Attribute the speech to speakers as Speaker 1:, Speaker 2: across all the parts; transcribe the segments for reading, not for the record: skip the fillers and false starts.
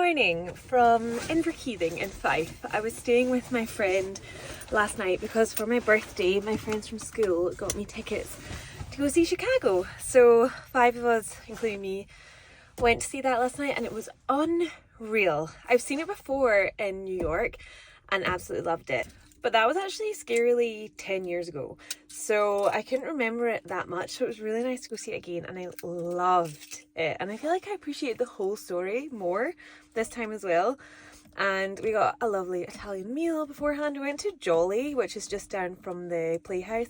Speaker 1: morning from Inverkeithing in Fife. I was staying with my friend last night because for my birthday my friends from school got me tickets to go see Chicago. So 5 of us, including me, went to see that last night and it was unreal. I've seen it before in New York and absolutely loved it. But that was actually scarily 10 years ago. So I couldn't remember it that much. So it was really nice to go see it again and I loved it. And I feel like I appreciated the whole story more this time as well. And we got a lovely Italian meal beforehand. We went to Jolly, which is just down from the Playhouse.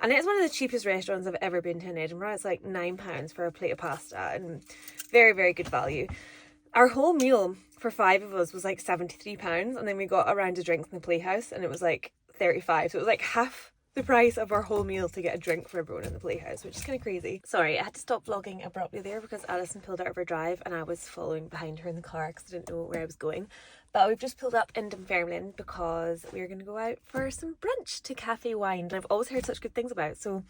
Speaker 1: And it's one of the cheapest restaurants I've ever been to in Edinburgh. It's like £9 for a plate of pasta and very, very good value. Our whole meal for 5 of us was like £73, and then we got a round of drinks in the Playhouse and it was like 35. So it was like half the price of our whole meal to get a drink for everyone in the Playhouse, which is kind of crazy. Sorry, I had to stop vlogging abruptly there because Alison pulled out of her drive and I was following behind her in the car because I didn't know where I was going. But we've just pulled up in Dunfermline because we're going to go out for some brunch to Cafe Wine that I've always heard such good things about. So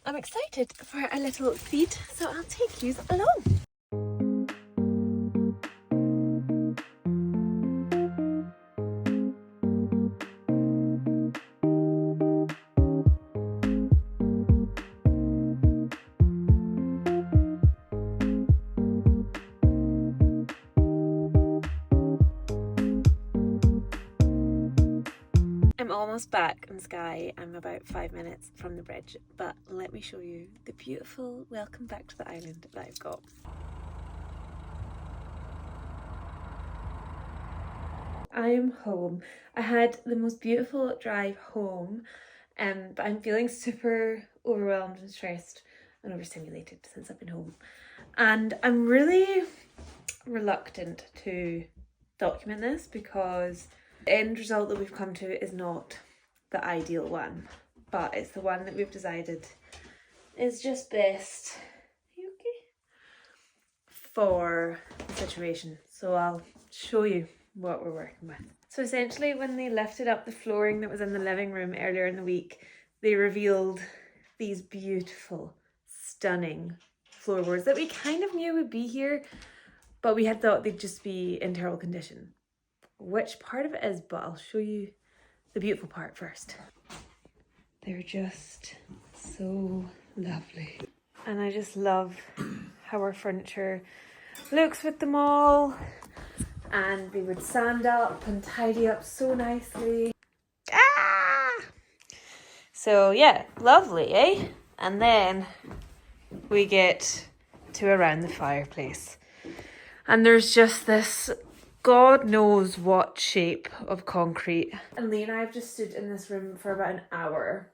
Speaker 1: I'm excited for a little feed, so I'll take you along. I'm almost back in Skye. I'm about 5 minutes from the bridge, but let me show you the beautiful welcome back to the island that I've got. I am home. I had the most beautiful drive home, but I'm feeling super overwhelmed and stressed and overstimulated since I've been home. And I'm really reluctant to document this because the end result that we've come to is not the ideal one, but it's the one that we've decided is just best. Are you okay? For the situation. So I'll show you what we're working with. So essentially when they lifted up the flooring that was in the living room earlier in the week, they revealed these beautiful, stunning floorboards that we kind of knew would be here, but we had thought they'd just be in terrible condition. Which part of it is, but I'll show you the beautiful part first. They're just so lovely. And I just love how our furniture looks with them all. And they would sand up and tidy up so nicely. Ah! So yeah, lovely, eh? And then we get to around the fireplace. And there's just this God knows what shape of concrete. And Lee and I have just stood in this room for about an hour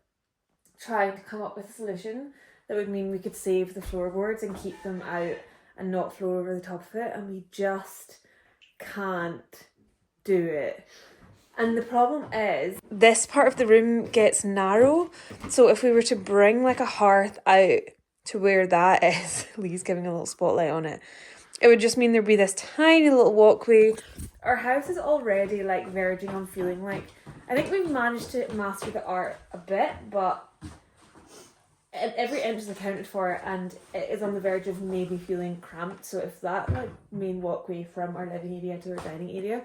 Speaker 1: trying to come up with a solution that would mean we could save the floorboards and keep them out and not floor over the top of it, and we just can't do it. And the problem is this part of the room gets narrow, so if we were to bring like a hearth out to where that is, Lee's giving a little spotlight on it, it would just mean there'd be this tiny little walkway. Our house is already like verging on feeling like, I think we've managed to master the art a bit, but every inch is accounted for and it is on the verge of maybe feeling cramped. So if that like main walkway from our living area to our dining area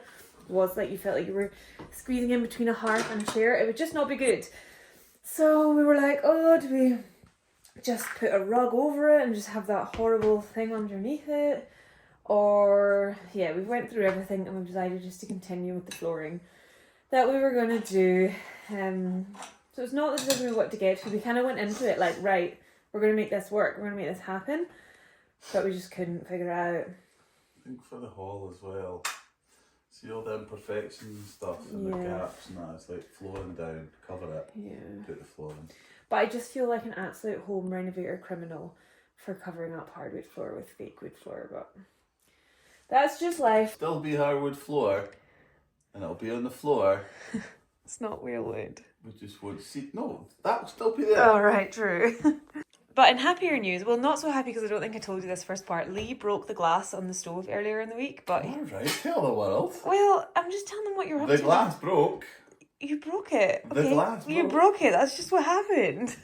Speaker 1: was like you felt like you were squeezing in between a hearth and a chair, it would just not be good. So we were like, oh, do we just put a rug over it and just have that horrible thing underneath it? Or yeah, we went through everything and we decided just to continue with the flooring that we were going to do. So it's not the decision we what to get to. We kind of went into it like, right, we're going to make this work, we're going to make this happen, but we just couldn't figure it out.
Speaker 2: I think for the hall as well, see all the imperfections and stuff and the gaps and that, it's like flooring down, cover it, put the flooring.
Speaker 1: But I just feel like an absolute home renovator criminal for covering up hardwood floor with fake wood floor, but that's just life.
Speaker 2: Still be hardwood floor, and it'll be on the floor.
Speaker 1: It's not real wood.
Speaker 2: We just won't see. No, that'll still be there.
Speaker 1: Oh, right, true. But in happier news, well, not so happy because I don't think I told you this first part. Lee broke the glass on the stove earlier in the week, but...
Speaker 2: All right, tell the world.
Speaker 1: Well, I'm just telling them what you're up to.
Speaker 2: The glass broke.
Speaker 1: You broke it.
Speaker 2: Okay? The glass broke.
Speaker 1: You broke it. That's just what happened.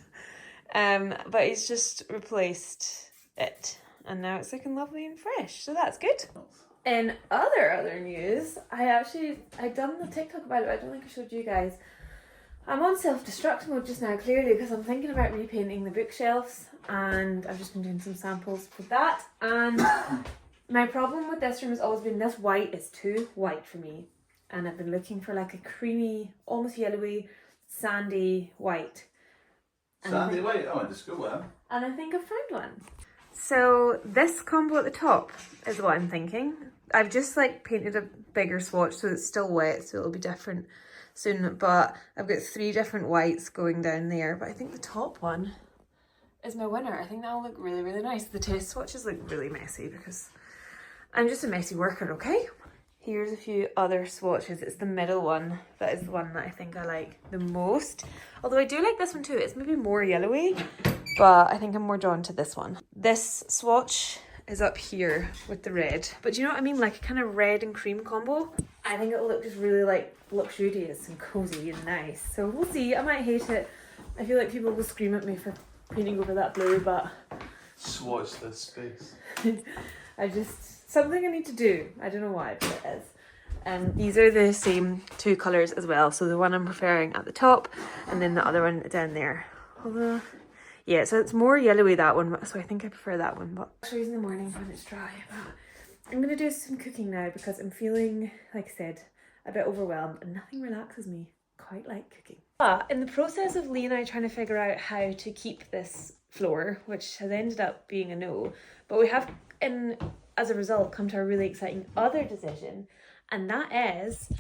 Speaker 1: But he's just replaced it. And now it's looking lovely and fresh. So that's good. In other news, I done the TikTok about it, but I don't think I showed you guys. I'm on self-destruct mode just now, clearly, because I'm thinking about repainting the bookshelves, and I've just been doing some samples for that. And my problem with this room has always been this white is too white for me, and I've been looking for like a creamy, almost yellowy, sandy white.
Speaker 2: Sandy white? I went to school with him.
Speaker 1: And I think I've found one. So this combo at the top is what I'm thinking. I've just like painted a bigger swatch so it's still wet, so it'll be different soon, but I've got 3 different whites going down there, but I think the top one is my winner. I think that'll look really, really nice. The test swatches look really messy because I'm just a messy worker, okay? Here's a few other swatches. It's the middle one that is the one that I think I like the most. Although I do like this one too. It's maybe more yellowy, but I think I'm more drawn to this one. This swatch is up here with the red. But do you know what I mean? Like a kind of red and cream combo. I think it'll look just really like luxurious and cozy and nice. So we'll see. I might hate it. I feel like people will scream at me for painting over that blue, but...
Speaker 2: Swatch this space.
Speaker 1: Something I need to do. I don't know why, but it is. These are the same 2 colours as well. So the one I'm preferring at the top and then the other one down there. Although, yeah, so it's more yellowy, that one. So I think I prefer that one. But I'll show you in the morning when it's dry. But I'm going to do some cooking now because I'm feeling, like I said, a bit overwhelmed and nothing relaxes me quite like cooking. But in the process of Lee and I trying to figure out how to keep this floor, which has ended up being a no, but we have as a result come to a really exciting other decision, and that is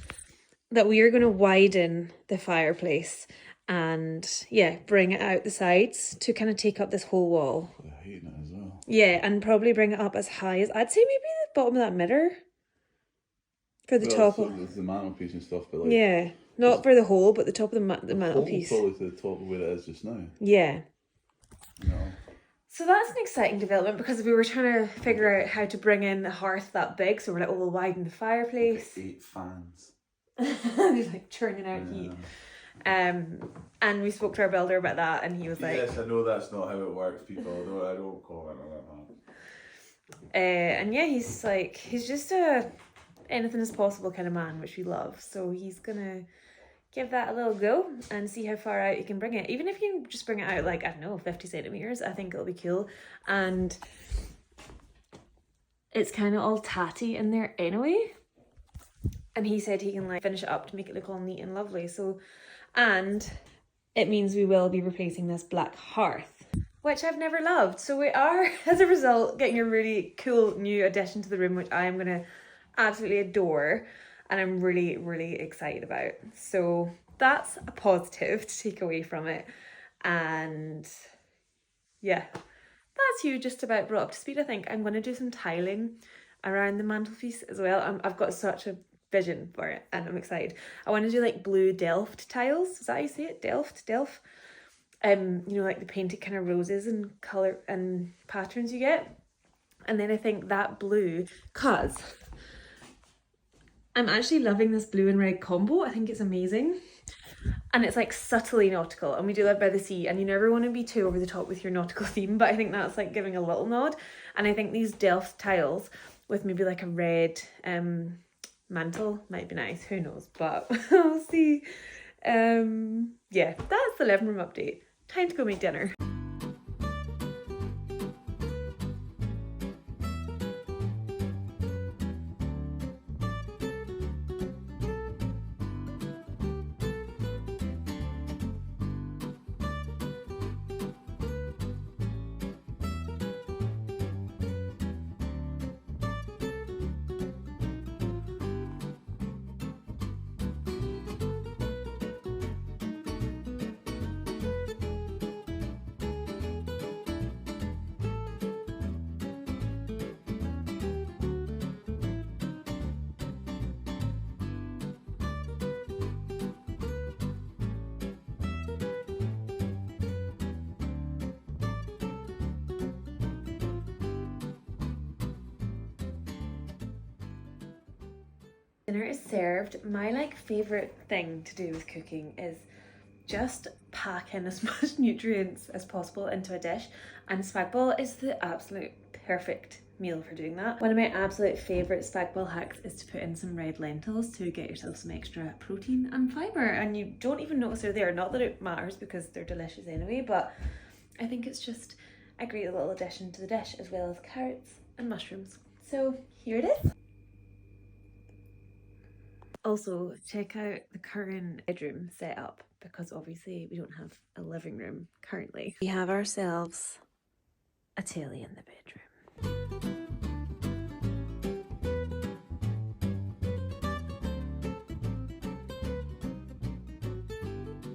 Speaker 1: that we are going to widen the fireplace and bring it out the sides to kind of take up this whole wall.
Speaker 2: The height in it as well.
Speaker 1: Yeah, and probably bring it up as high as, I'd say maybe the bottom of that mirror for the top of
Speaker 2: the mantelpiece and stuff, but like,
Speaker 1: yeah, not for the whole, but the top of the mantelpiece.
Speaker 2: Probably to the top of where it is just now.
Speaker 1: Yeah.
Speaker 2: No.
Speaker 1: So that's an exciting development because we were trying to figure out how to bring in the hearth that big. So we're like, oh, we'll widen the fireplace.
Speaker 2: 8 fans.
Speaker 1: Just like churning out heat. And we spoke to our builder about that, and he was like,
Speaker 2: yes, I know that's not how it works, people. I don't comment on that.
Speaker 1: And yeah, he's like, he's just a anything is possible kind of man, which we love. So he's gonna give that a little go and see how far out you can bring it. Even if you just bring it out like, I don't know, 50 centimetres, I think it'll be cool. And it's kind of all tatty in there anyway. And he said he can like finish it up to make it look all neat and lovely. So, and it means we will be replacing this black hearth, which I've never loved. So we are, as a result, getting a really cool new addition to the room, which I am going to absolutely adore. And I'm really, really excited about. So that's a positive to take away from it. And yeah, that's you just about brought up to speed. I think I'm going to do some tiling around the mantelpiece as well. I've got such a vision for it and I'm excited. I want to do like blue Delft tiles. Is that how you say it? Delft? You know, like the painted kind of roses and colour and patterns you get. And then I think that blue, cause I'm actually loving this blue and red combo. I think it's amazing. And it's like subtly nautical, and we do live by the sea, and you never want to be too over the top with your nautical theme, but I think that's like giving a little nod. And I think these Delft tiles with maybe like a red mantle might be nice. Who knows, but we'll see. Yeah, that's the living room update. Time to go make dinner. Dinner is served. My like favourite thing to do with cooking is just pack in as much nutrients as possible into a dish, and spag bol is the absolute perfect meal for doing that. One of my absolute favourite spag hacks is to put in some red lentils to get yourself some extra protein and fibre, and you don't even notice they're there. Not that it matters because they're delicious anyway, but I think it's just a great little addition to the dish, as well as carrots and mushrooms. So here it is. Also, check out the current bedroom setup, because obviously we don't have a living room currently. We have ourselves a telly in the bedroom.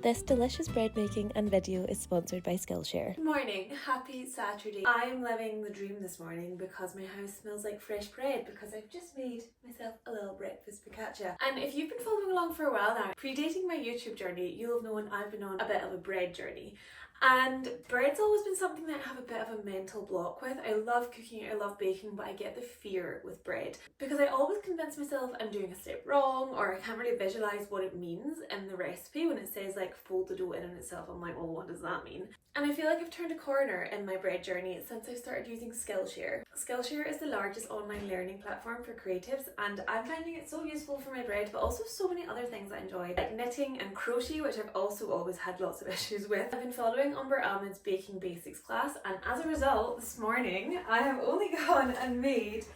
Speaker 1: This delicious bread making and video is sponsored by Skillshare. Good morning, happy Saturday. I'm living the dream this morning because my house smells like fresh bread, because I've just made myself a little breakfast focaccia. And if you've been following along for a while now, predating my YouTube journey, you'll have known I've been on a bit of a bread journey. And bread's always been something that I have a bit of a mental block with. I love cooking, I love baking, but I get the fear with bread because I always convince myself I'm doing a step wrong, or I can't really visualize what it means in the recipe when it says like fold the dough in and itself. I'm like, well, what does that mean? And I feel like I've turned a corner in my bread journey since I started using Skillshare. Skillshare is the largest online learning platform for creatives, and I'm finding it so useful for my bread, but also so many other things I enjoy, like knitting and crochet, which I've also always had lots of issues with. I've been following Umber Ahmed's Baking Basics class, and as a result, this morning I have only gone and made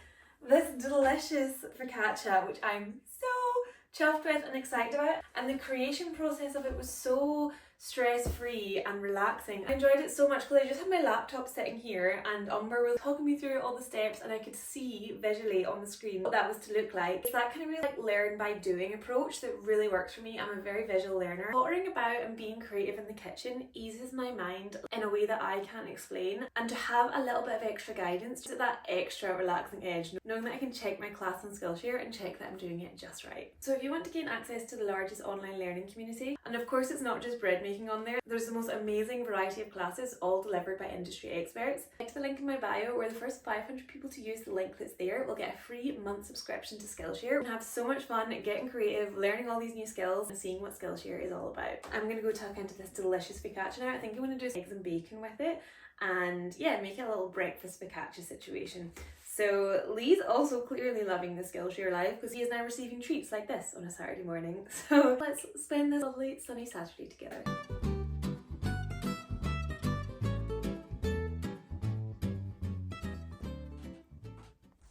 Speaker 1: this delicious focaccia, which I'm so chuffed with and excited about. And the creation process of it was so stress-free and relaxing. I enjoyed it so much because I just had my laptop sitting here and Umber was talking me through all the steps, and I could see visually on the screen what that was to look like. It's that kind of really like learn by doing approach that really works for me. I'm a very visual learner. Pottering about and being creative in the kitchen eases my mind in a way that I can't explain, and to have a little bit of extra guidance, just that extra relaxing edge, knowing that I can check my class on Skillshare and check that I'm doing it just right. So if you want to gain access to the largest online learning community, and of course it's not just bread making on there's the most amazing variety of classes, all delivered by industry experts. Click the link in my bio, where the first 500 people to use the link that's there will get a free month subscription to Skillshare and have so much fun getting creative, learning all these new skills and seeing what Skillshare is all about. I'm gonna go tuck into this delicious focaccia now. I think I'm gonna do some eggs and bacon with it, and yeah, make it a little breakfast focaccia situation. So Lee's also clearly loving the Skillshare life because he is now receiving treats like this on a Saturday morning. So let's spend this lovely sunny Saturday together.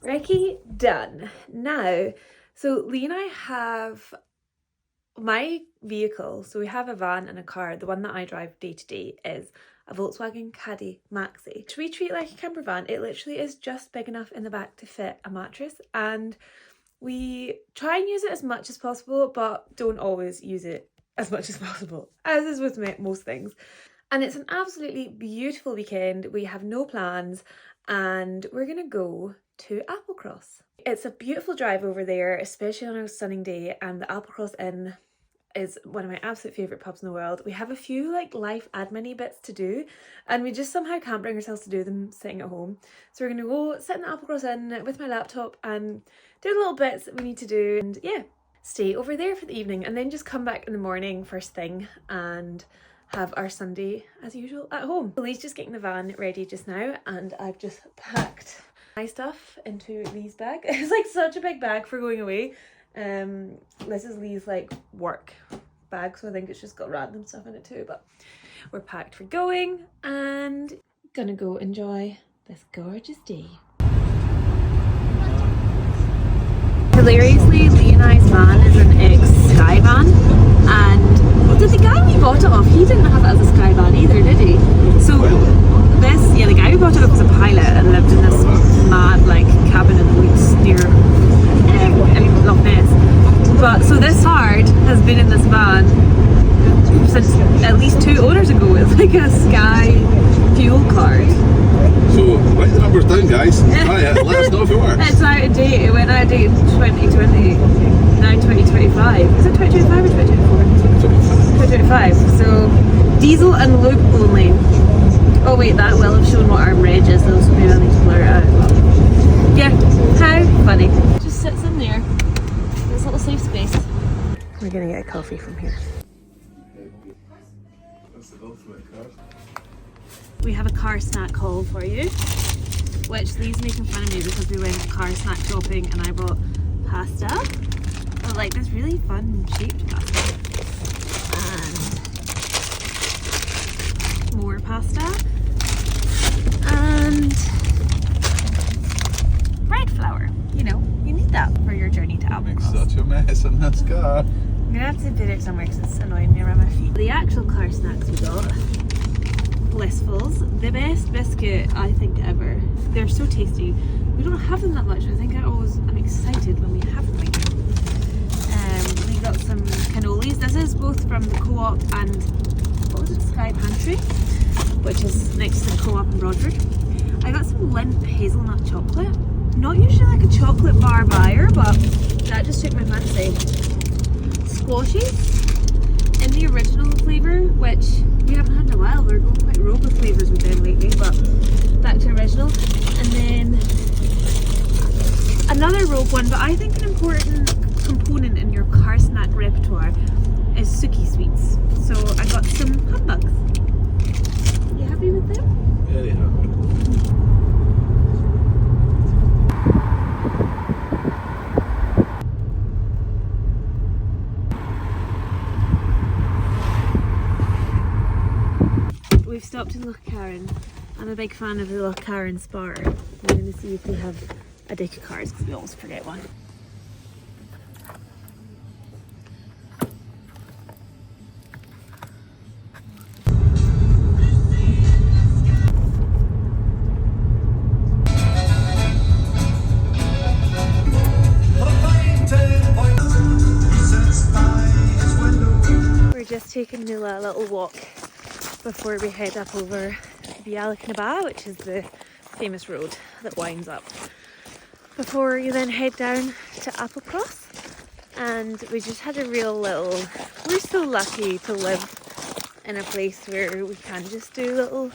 Speaker 1: Recce done. Now, so Lee and I have my vehicle, so we have a van and a car. The one that I drive day to day is a Volkswagen Caddy Maxi, which we treat like a camper van. It literally is just big enough in the back to fit a mattress, and we try and use it as much as possible, but don't always use it as much as possible, as is with most things. And it's an absolutely beautiful weekend. We have no plans, and we're gonna go to Applecross. It's a beautiful drive over there, especially on a sunny day, and the Applecross Inn is one of my absolute favourite pubs in the world. We have a few like life admin-y bits to do, and we just somehow can't bring ourselves to do them sitting at home. So we're gonna go sit in the Applecross Inn with my laptop and do the little bits that we need to do, and yeah, stay over there for the evening, and then just come back in the morning first thing and have our Sunday as usual at home. Lee's just getting the van ready just now, and I've just packed my stuff into Lee's bag. It's like such a big bag for going away. This is Lee's like work bag, so I think it's just got random stuff in it too, but we're packed for going and gonna go enjoy this gorgeous day. Hilariously, Lee and I's van is an ex-Skye van, and the guy we bought it off, he didn't have it as a Skye van either, did he? So the guy who bought it off was a pilot and lived in this mad like cabin in the woods near Loch Ness. But so this card has been in this van since at least 2 owners ago. It's like a Skye fuel card.
Speaker 2: So write the numbers down, guys. Let us know if it works.
Speaker 1: It's out of date. It went out of date in 2020. Now 2025. Is it 2025 or 2024? 2025. So diesel and lube only. Oh wait, that will have shown what our reg is though, so maybe I need to blur it out. But yeah, how funny. Just sits in there. This little safe space. We're gonna get a coffee from here.
Speaker 2: That's the ultimate car.
Speaker 1: We have a car snack haul for you. which Lee's making fun of me because we went car snack shopping and I bought pasta. But like this really fun shaped pasta. And more pasta. And bread flour. You know, you need that for your journey to Applecross.
Speaker 2: Makes such a mess in this car.
Speaker 1: I'm gonna have to put it somewhere because it's annoying me around my feet. The actual car snacks we got, Blissfuls, the best biscuit I think ever. They're so tasty. We don't have them that much. I think I'm excited when we have them again. We got some cannolis. This is both from the Co-op and what was it, Skye Pantry, which is next to the Co-op in Broadford. I got some Lindt hazelnut chocolate. Not usually like a chocolate bar buyer, but that just took my fancy. Squashies in the original flavour, which we haven't had in a while. We're going quite rogue with flavours with them lately, but back to original. And then another rogue one, but I think an important component in your car snack repertoire is Suki sweets. So I got some humbugs. You happy with them?
Speaker 2: Very happy.
Speaker 1: We've stopped in Loch Carron. I'm a big fan of the Loch Carron Spar. I'm going to see if they have a deck of cards because we always forget one. We're just taking Nula a little walk before we head up over the Isle of Skye, which is the famous road that winds up. Before you then head down to Applecross, and we just had a real little, we're so lucky to live in a place where we can just do little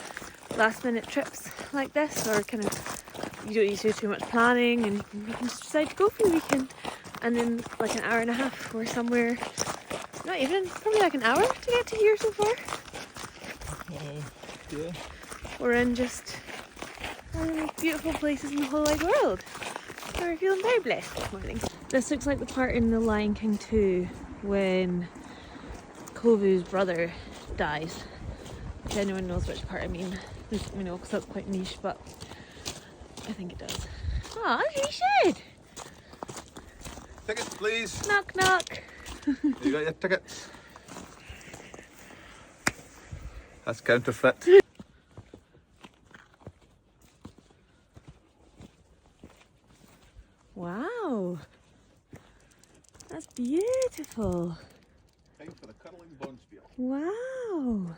Speaker 1: last minute trips like this, or kind of, you don't need to do too much planning and you can just decide to go for the weekend, and in like an hour and a half we're somewhere, not even, probably like an hour to get to here so far.
Speaker 2: Yeah.
Speaker 1: We're in just one of the most beautiful places in the whole wide world. So we're feeling very blessed this morning. This looks like the part in The Lion King 2 when Kovu's brother dies. If anyone knows which part I mean, please let me know because that's quite niche, but I think it does. Oh, as you should!
Speaker 2: Tickets, please.
Speaker 1: Knock knock!
Speaker 2: You got your tickets? That's counterfeit.
Speaker 1: Wow! That's beautiful!
Speaker 2: Time for the curling bonspiel.
Speaker 1: Wow!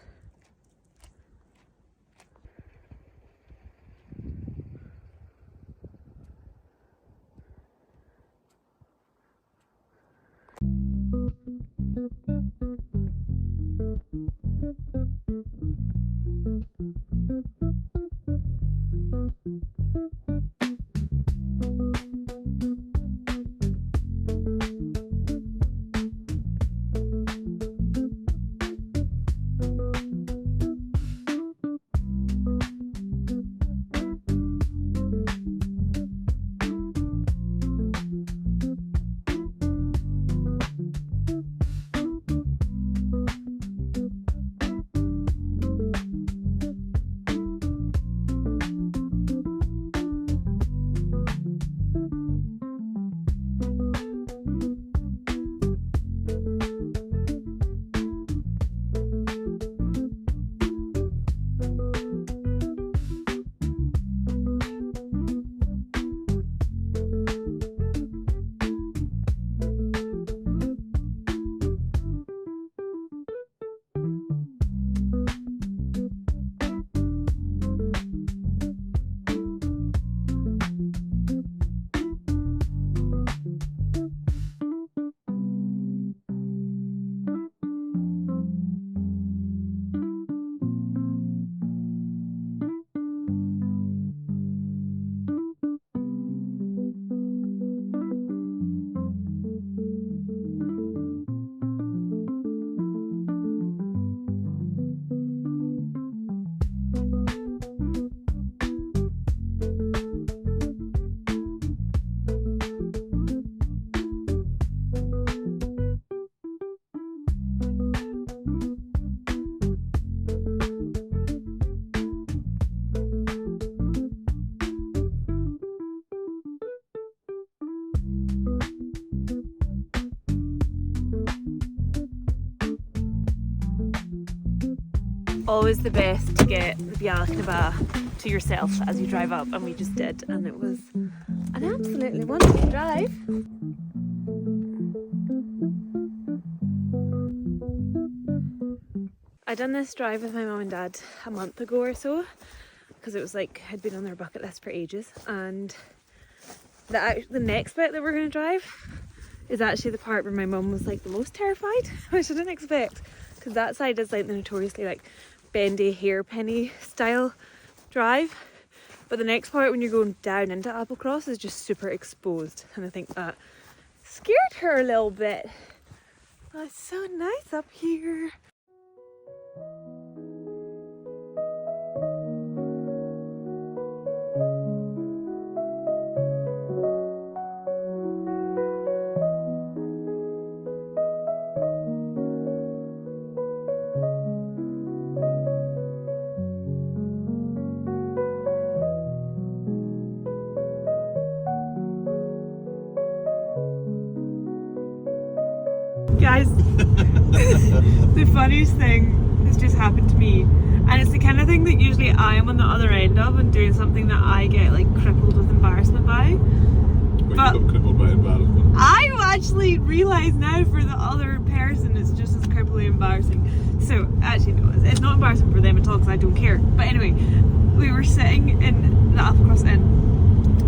Speaker 1: always the best to get the Bialacnaba to yourself as you drive up, and we just did, and it was an absolutely wonderful drive. I done this drive with my mum and dad a month ago or so, because it was like had been on their bucket list for ages, and the next bit that we're going to drive is actually the part where my mum was like the most terrified, which I didn't expect, because that side is like the notoriously like bendy hairpenny style drive, but the next part when you're going down into Applecross is just super exposed, and I think that scared her a little bit. Oh, it's so nice up here. Guys, the funniest thing has just happened to me, and it's the kind of thing that usually I am on the other end of and doing something that I get like crippled with embarrassment by. But
Speaker 2: you got crippled by embarrassment.
Speaker 1: I actually realise now for the other person it's just as crippling embarrassing. So actually no, it's not embarrassing for them at all because I don't care. But anyway, we were sitting in the Applecross Inn,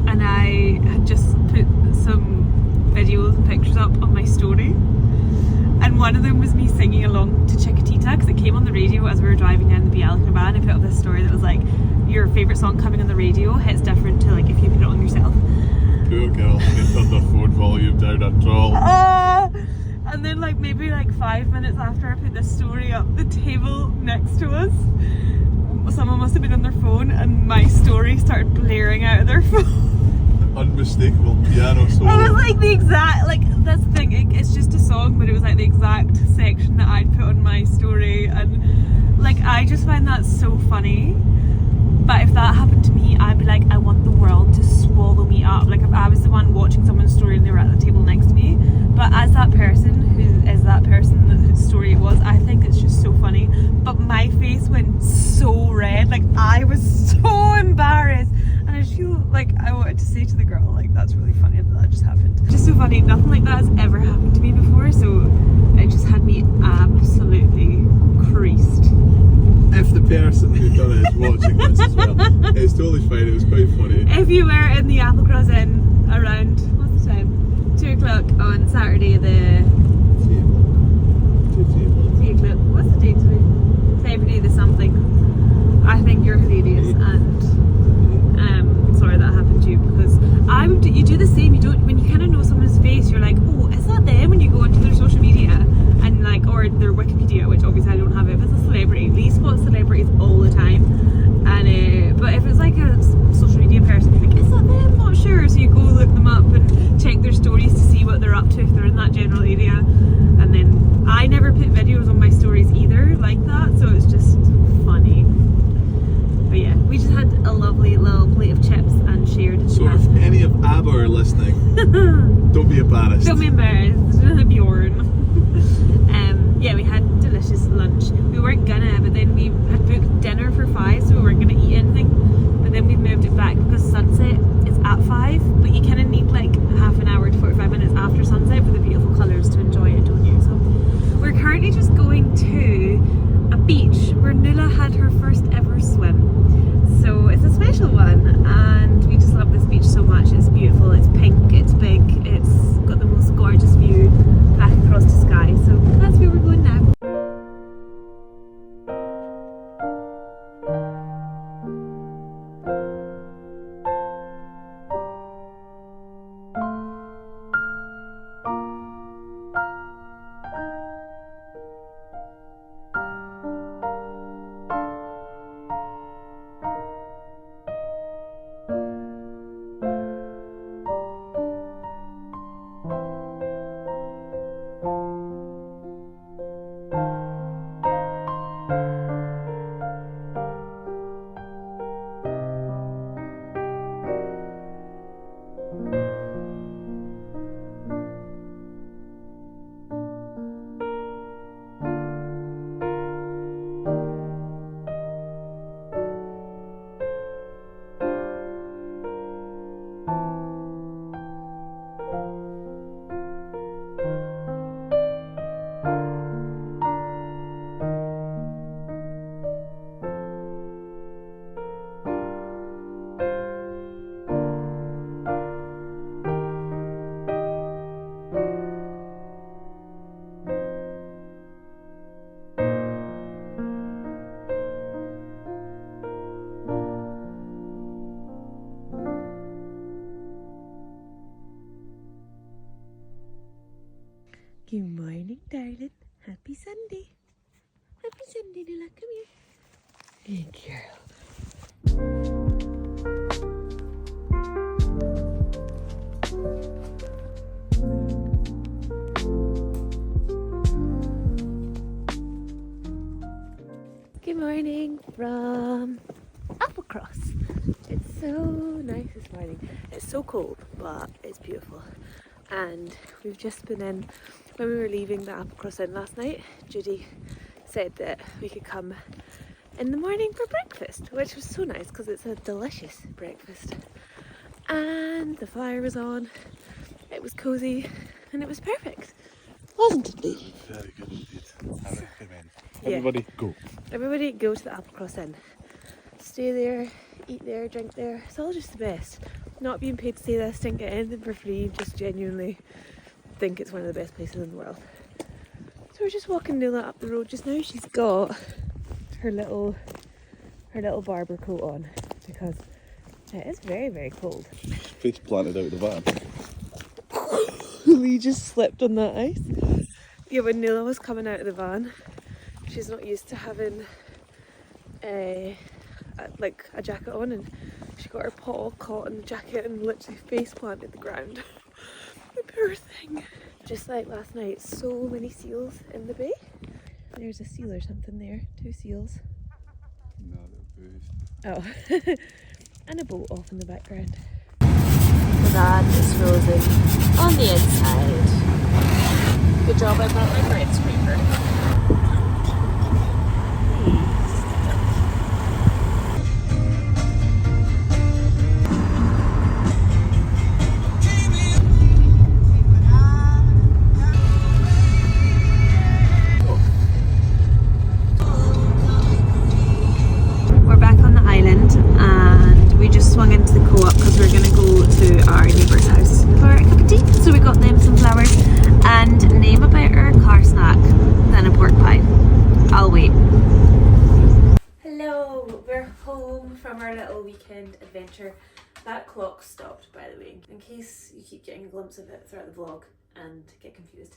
Speaker 1: and I had just put some videos and pictures up on my story. And one of them was me singing along to Chiquitita, because it came on the radio as we were driving down the Bialacnaba, and I put up this story that was like, your favourite song coming on the radio hits different to like if you put it on yourself.
Speaker 2: Poor girl, they turned their phone volume down at all.
Speaker 1: And then like maybe like 5 minutes after I put this story up, the table next to us, someone must have been on their phone, and my story started blaring out of their phone.
Speaker 2: Unmistakable piano solo.
Speaker 1: It was like the exact, like that's the thing, it's just a song, but it was like the exact section that I'd put on my story, and like I just find that so funny. But if that happened to me, I'd be like, I want the world to swallow me up. Like if I was the one watching someone's story and they were at the table next to me. But as that person who is that person whose story it was, I think it's just so funny. But my face went so red, like I was so embarrassed. And I just feel like I wanted to say to the girl, like, that's really funny that that just happened. Just so funny, nothing like that has ever happened to me before, so it just had me absolutely creased.
Speaker 2: If the person who done it is watching this as well, it's totally fine, it was quite funny.
Speaker 1: If you were in the Applecross Inn around, what's the time? 2 o'clock on Saturday the... 3 o'clock. What's the date today? February the something. I think you're hilarious, and sorry that happened to you, because you do the same. You don't, when you kind of know someone's face, you're like, oh, is that them? When you go onto their social media and like, or their Wikipedia, which obviously I don't have it. If it's a celebrity, Lee spots celebrities all the time, and but if it's like a social media person, you're like, is that them? Not sure. So you go look them up and check their stories to see what they're up to if they're in that general area. And then I never put videos on my stories either like that, so it's just funny. But yeah, we just had a lovely little plate of chips and shared.
Speaker 2: So if any of ABBA are listening, don't be embarrassed.
Speaker 1: Don't be embarrassed, Bjorn. Yeah, we had delicious lunch. We weren't gonna, but then we had booked dinner for 5, so we weren't gonna eat anything. But then we moved it back because sunset is at 5, but you kind of need like half an hour to 45 minutes after sunset for the beautiful colours to enjoy it, don't you? So we're currently just going to a beach where Nuala had her first ever swim. So it's a special one, and we just love this beach so much. It's beautiful, it's pink, it's big, it's got the most gorgeous view back across to Skye. So that's where we're going now. Good morning, darling. Happy Sunday. Happy Sunday, Nilla. Come here. Good girl. Good morning from Applecross. It's so nice this morning. It's so cold, but it's beautiful. And we've just been in, when we were leaving the Applecross Inn last night, Judy said that we could come in the morning for breakfast, which was so nice because it's a delicious breakfast. And the fire was on, it was cosy, and it was perfect. Wasn't it, Lee?
Speaker 2: Very good indeed. I recommend.
Speaker 1: Yeah.
Speaker 2: Everybody go.
Speaker 1: Everybody go to the Applecross Inn. Stay there, eat there, drink there. It's all just the best. Not being paid to say this, didn't get anything for free, just genuinely think it's one of the best places in the world. So we're just walking Nilla up the road just now. She's got her little barber coat on because it is very, very cold.
Speaker 2: Face planted out the van.
Speaker 1: Lee just slipped on that ice. Yeah, when Nilla was coming out of the van, she's not used to having a jacket on, and she got her paw caught in the jacket and literally face planted the ground. The poor thing. Just like last night, so many seals in the bay. There's a seal or something there, 2 seals.
Speaker 2: No, booze.
Speaker 1: Oh, and a boat off in the background. The van is frozen on the inside. Good job I brought my bread scraper. We're back on the island and we just swung into the co-op because we're going to go to our neighbour's house for a cup of tea. So we got them some flowers and name a better car snack than a pork pie. I'll wait. Hello, we're home from our little weekend adventure. That clock stopped, by the way, in case you keep getting a glimpse of it throughout the vlog and get confused.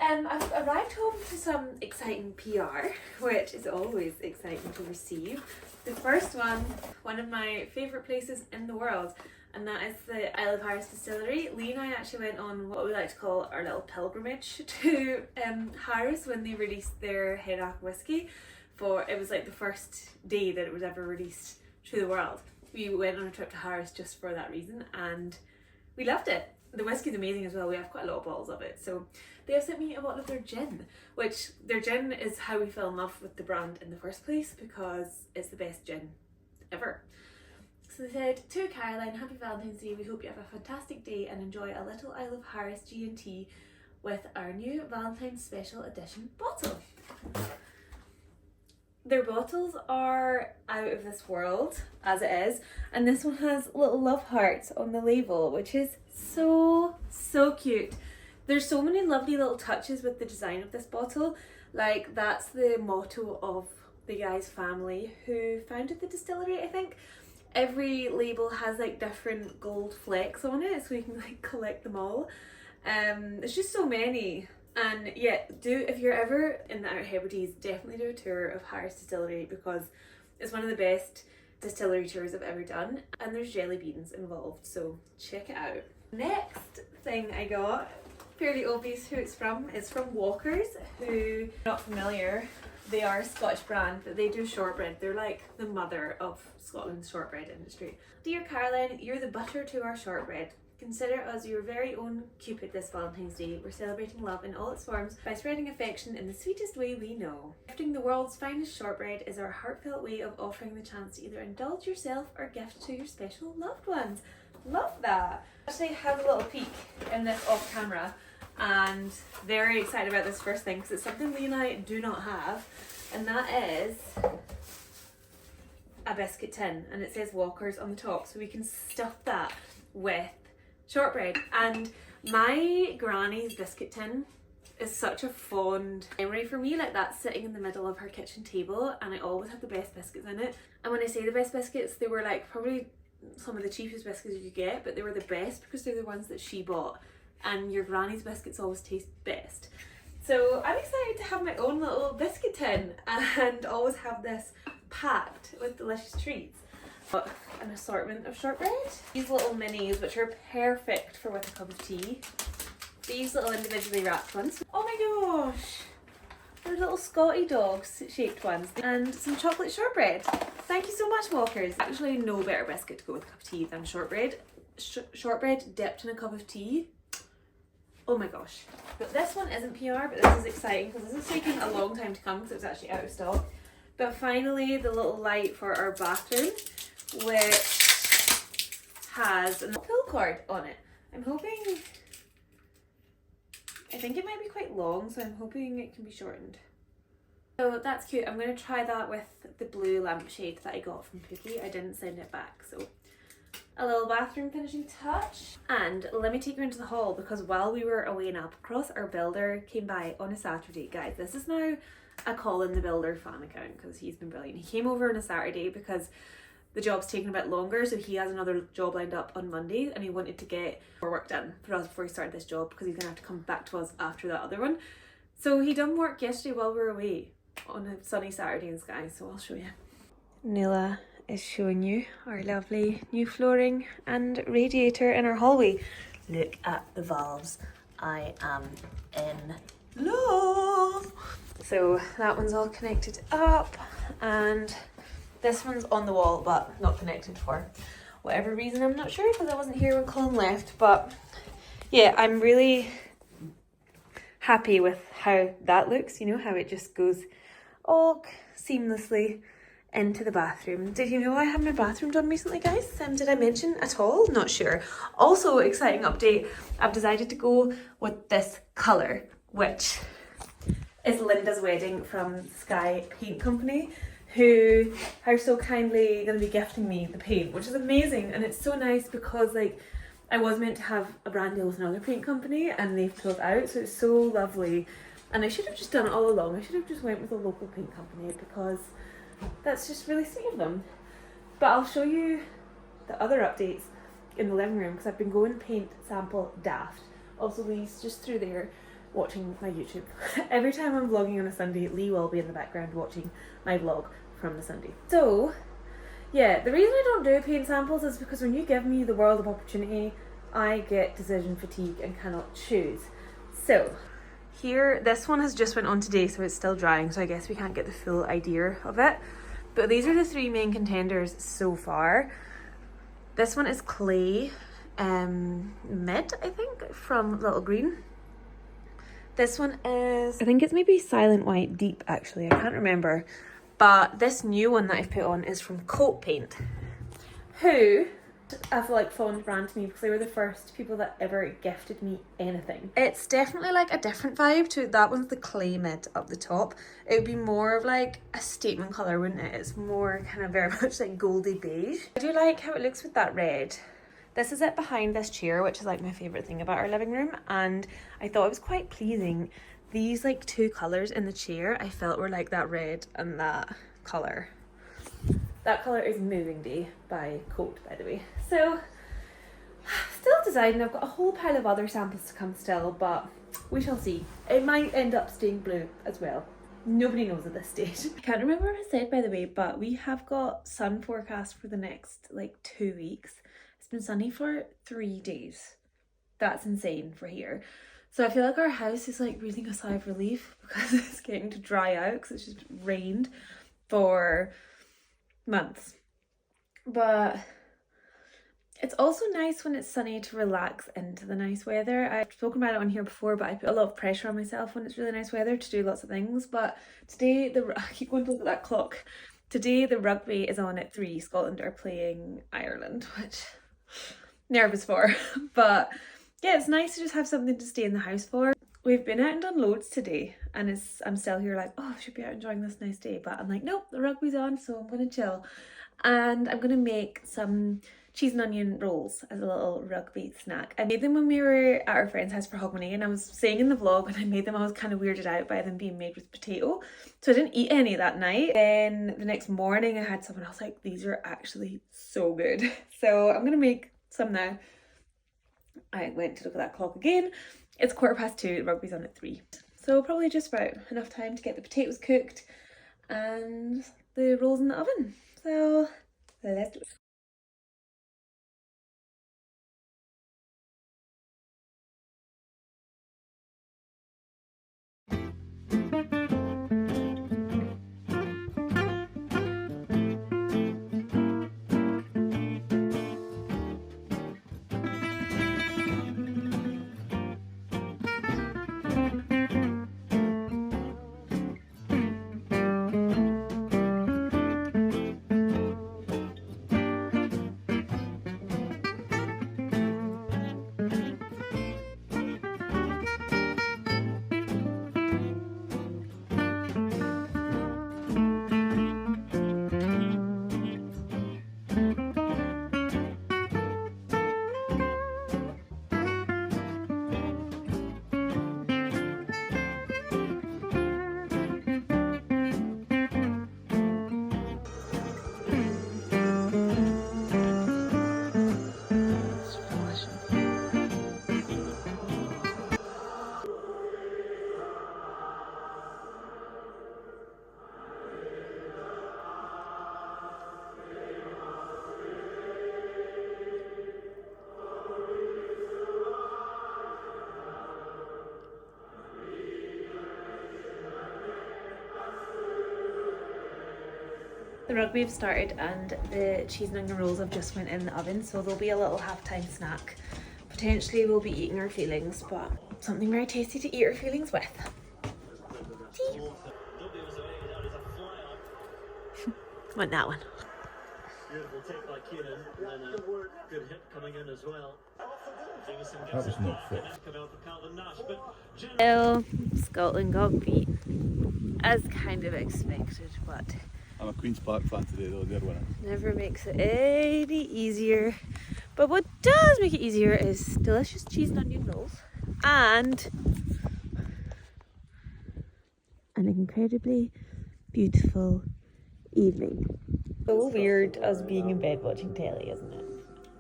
Speaker 1: I've arrived home to some exciting PR, which is always exciting to receive. The first one of my favourite places in the world, and that is the Isle of Skye distillery. Lee and I actually went on what we like to call our little pilgrimage to Harris when they released their Head whiskey. It was like the first day that it was ever released to the world. We went on a trip to Harris just for that reason and we loved it. The whiskey's amazing as well. We have quite a lot of bottles of it. So they have sent me a bottle of their gin, which their gin is how we fell in love with the brand in the first place because it's the best gin ever. So they said, to Caroline, happy Valentine's Day. We hope you have a fantastic day and enjoy a little Isle of Harris G&T with our new Valentine's Special Edition bottle. Their bottles are out of this world, as it is, and this one has little love hearts on the label, which is so cute. There's so many lovely little touches with the design of this bottle. Like, that's the motto of the guy's family who founded the distillery, I think. Every label has like different gold flecks on it, so you can like collect them all. There's just so many. And yeah, if you're ever in the Outer Hebrides, definitely do a tour of Harris Distillery because it's one of the best distillery tours I've ever done, and there's jelly beans involved, so check it out. Next thing I got, fairly obvious who it's from. It's from Walkers, who, not familiar, they are a Scottish brand, but they do shortbread. They're like the mother of Scotland's shortbread industry. Dear Caroline, you're the butter to our shortbread. Consider us your very own Cupid this Valentine's Day. We're celebrating love in all its forms by spreading affection in the sweetest way we know. Gifting the world's finest shortbread is our heartfelt way of offering the chance to either indulge yourself or gift to your special loved ones. Love that! Actually have a little peek in this off camera and very excited about this first thing because it's something Lee and I do not have, and that is a biscuit tin, and it says Walkers on the top, so we can stuff that with shortbread. And my granny's biscuit tin is such a fond memory for me, like that sitting in the middle of her kitchen table, and I always have the best biscuits in it. And when I say the best biscuits, they were like probably some of the cheapest biscuits you could get, but they were the best because they're the ones that she bought and your granny's biscuits always taste best. So I'm excited to have my own little biscuit tin and always have this packed with delicious treats. An assortment of shortbread. These little minis, which are perfect for with a cup of tea. These little individually wrapped ones. Oh my gosh! They're little Scotty dogs shaped ones. And some chocolate shortbread. Thank you so much, Walkers. Actually, no better biscuit to go with a cup of tea than shortbread. Shortbread dipped in a cup of tea. Oh my gosh. But this one isn't PR, but this is exciting because this is taking a long time to come because it was actually out of stock. But finally, the little light for our bathroom, which has a pull cord on it. I'm hoping, I think it might be quite long, so I'm hoping it can be shortened. So that's cute. I'm going to try that with the blue lampshade that I got from Pookie. I didn't send it back, so a little bathroom finishing touch. And let me take you into the hall because while we were away in Applecross, our builder came by on a Saturday. Guys, this is now a Colin the Builder fan account because he's been brilliant. He came over on a Saturday because the job's taken a bit longer, so he has another job lined up on Monday and he wanted to get more work done for us before he started this job because he's gonna have to come back to us after that other one. So he done work yesterday while we were away on a sunny Saturday in Skye, so I'll show you. Nila is showing you our lovely new flooring and radiator in our hallway. Look at the valves. I am in love. So that one's all connected up and this one's on the wall but not connected for whatever reason. I'm not sure because I wasn't here when Colin left, but yeah, I'm really happy with how that looks, you know, how it just goes all seamlessly into the bathroom. Did you know I had my bathroom done recently, guys? Did I mention at all? Not sure. Also, exciting update, I've decided to go with this colour, which is Linda's Wedding from Skye Paint Company, who are so kindly going to be gifting me the paint, which is amazing. And it's so nice because like I was meant to have a brand deal with another paint company and they've pulled out, so it's so lovely. And I should have just done it all along. I should have just went with a local paint company because that's just really sweet of them. But I'll show you the other updates in the living room because I've been going paint sample daft. Also, Lee's just through there watching my YouTube. Every time I'm vlogging on a Sunday, Lee will be in the background watching my vlog from the Sunday. So yeah, the reason I don't do paint samples is because when you give me the world of opportunity, I get decision fatigue and cannot choose. So here, this one has just went on today, so it's still drying, so I guess we can't get the full idea of it. But these are the three main contenders so far. This one is clay mid, I think, from Little Green. This one is, I think it's maybe Silent White Deep, actually, I can't remember. But this new one that I've put on is from Coat Paint, who I feel like fond brand to me because they were the first people that ever gifted me anything. It's definitely like a different vibe to that one's the clay mid up the top. It would be more of like a statement colour, wouldn't it? It's more kind of very much like goldy beige. I do like how it looks with that red. This is it behind this chair, which is like my favourite thing about our living room, and I thought it was quite pleasing. These like two colours in the chair I felt were like that red and that colour. That colour is Moving Day by Coat, by the way. So, still deciding. I've got a whole pile of other samples to come still, but we shall see. It might end up staying blue as well. Nobody knows at this stage. I can't remember what I said, by the way, but we have got sun forecast for the next like 2 weeks. It's been sunny for 3 days. That's insane for here. So I feel like our house is like breathing a sigh of relief because it's getting to dry out because it's just rained for months. But it's also nice when it's sunny to relax into the nice weather. I've spoken about it on here before, but I put a lot of pressure on myself when it's really nice weather to do lots of things. But today, I keep going to look at that clock. Today the rugby is on at 3. Scotland are playing Ireland, which nervous for. But yeah, it's nice to just have something to stay in the house for. We've been out and done loads today, and I'm still here like, oh, I should be out enjoying this nice day, but I'm like, nope, the rugby's on, so I'm gonna chill. And I'm gonna make some cheese and onion rolls as a little rugby snack. I made them when we were at our friend's house for Hogmanay, and I was saying in the vlog when I made them I was kind of weirded out by them being made with potato, so I didn't eat any that night. Then the next morning I had some and I was like, these are actually so good. So I'm gonna make some now. I went to look at that clock again. It's 2:15, rugby's on at 3. So probably just about enough time to get the potatoes cooked and the rolls in the oven. So let's do it. The rugby have started and the cheese and onion rolls have just went in the oven, so there'll be a little half-time snack. Potentially we'll be eating our feelings, but something very tasty to eat our feelings with. Tea. Want that one.
Speaker 3: Beautiful take by Keenan, and then a good hit coming in as well.
Speaker 2: That was not fit.
Speaker 1: Well, Scotland got beat, as kind of expected, but
Speaker 2: I'm a Queen's Park fan today though, they're winning.
Speaker 1: never makes it any easier. But what does make it easier is delicious cheese and onion rolls and an incredibly beautiful evening. So weird us being in bed watching telly, isn't it?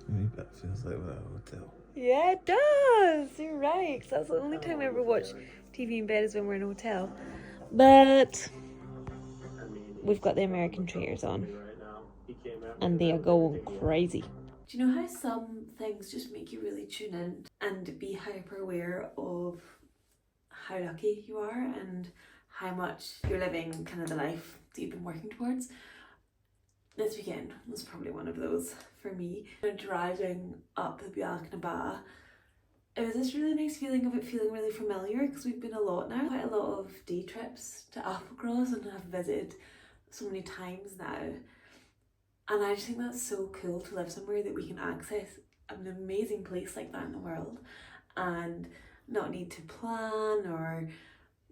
Speaker 2: A wee bit feels like we're at a hotel.
Speaker 1: Yeah, it does. You're right. 'Cause that's the only time I ever watch TV in bed is when we're in a hotel. But we've got the American trainers on and they are going crazy. Do you know how some things just make you really tune in and be hyper aware of how lucky you are and how much you're living kind of the life that you've been working towards? This weekend was probably one of those for me. Driving up the Bealach, it was this really nice feeling of it feeling really familiar because we've been a lot now. Quite a lot of day trips to Applecross and have visited so many times now. And I just think that's so cool to live somewhere that we can access an amazing place like that in the world and not need to plan or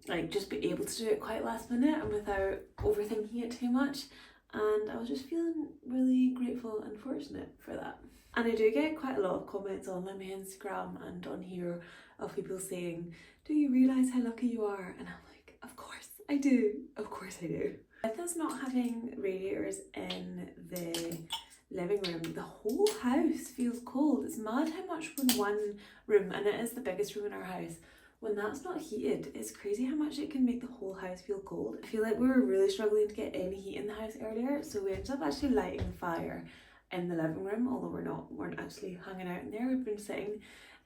Speaker 1: like just be able to do it quite last minute and without overthinking it too much. And I was just feeling really grateful and fortunate for that. And I do get quite a lot of comments on my Instagram and on here of people saying, do you realise how lucky you are? And I'm like, of course I do, of course I do. With us not having radiators in the living room, the whole house feels cold. It's mad how much when one room, and it is the biggest room in our house, when that's not heated, it's crazy how much it can make the whole house feel cold. I feel like we were really struggling to get any heat in the house earlier, so we ended up actually lighting the fire in the living room, although weren't actually hanging out in there. We've been sitting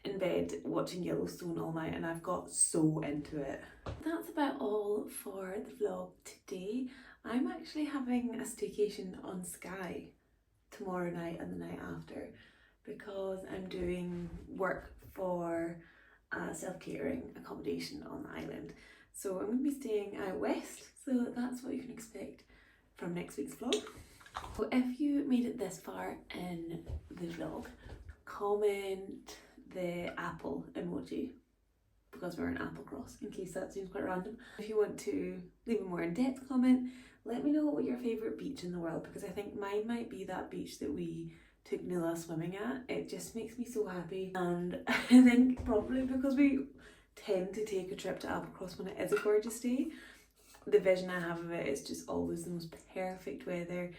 Speaker 1: in bed watching Yellowstone all night and I've got so into it. That's about all for the vlog today. I'm actually having a staycation on Skye tomorrow night and the night after because I'm doing work for self-catering accommodation on the island. So I'm going to be staying out west, so that's what you can expect from next week's vlog. So if you made it this far in the vlog, comment the apple emoji because we're in Applecross, in case that seems quite random. If you want to leave a more in-depth comment, let me know what your favourite beach in the world, because I think mine might be that beach that we took Nila swimming at. It just makes me so happy, and I think probably because we tend to take a trip to Applecross when it is a gorgeous day, the vision I have of it is just always the most perfect weather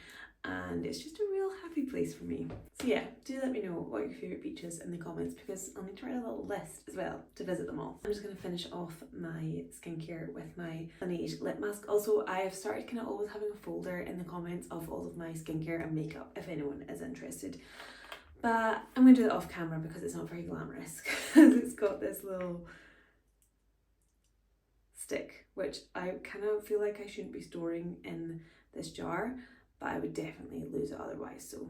Speaker 1: and it's just a real happy place for me. So yeah, do let me know what your favourite beaches in the comments, because I'll need to write a little list as well to visit them all. I'm just going to finish off my skincare with my Laneige lip mask. Also, I have started kind of always having a folder in the comments of all of my skincare and makeup if anyone is interested. But I'm going to do that off camera because it's not very glamorous, because it's got this little stick, which I kind of feel like I shouldn't be storing in this jar, but I would definitely lose it otherwise. So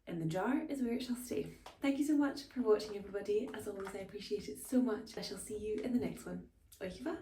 Speaker 1: in the jar is where it shall stay. Thank you so much for watching, everybody. As always, I appreciate it so much. I shall see you in the next one. Oikiva.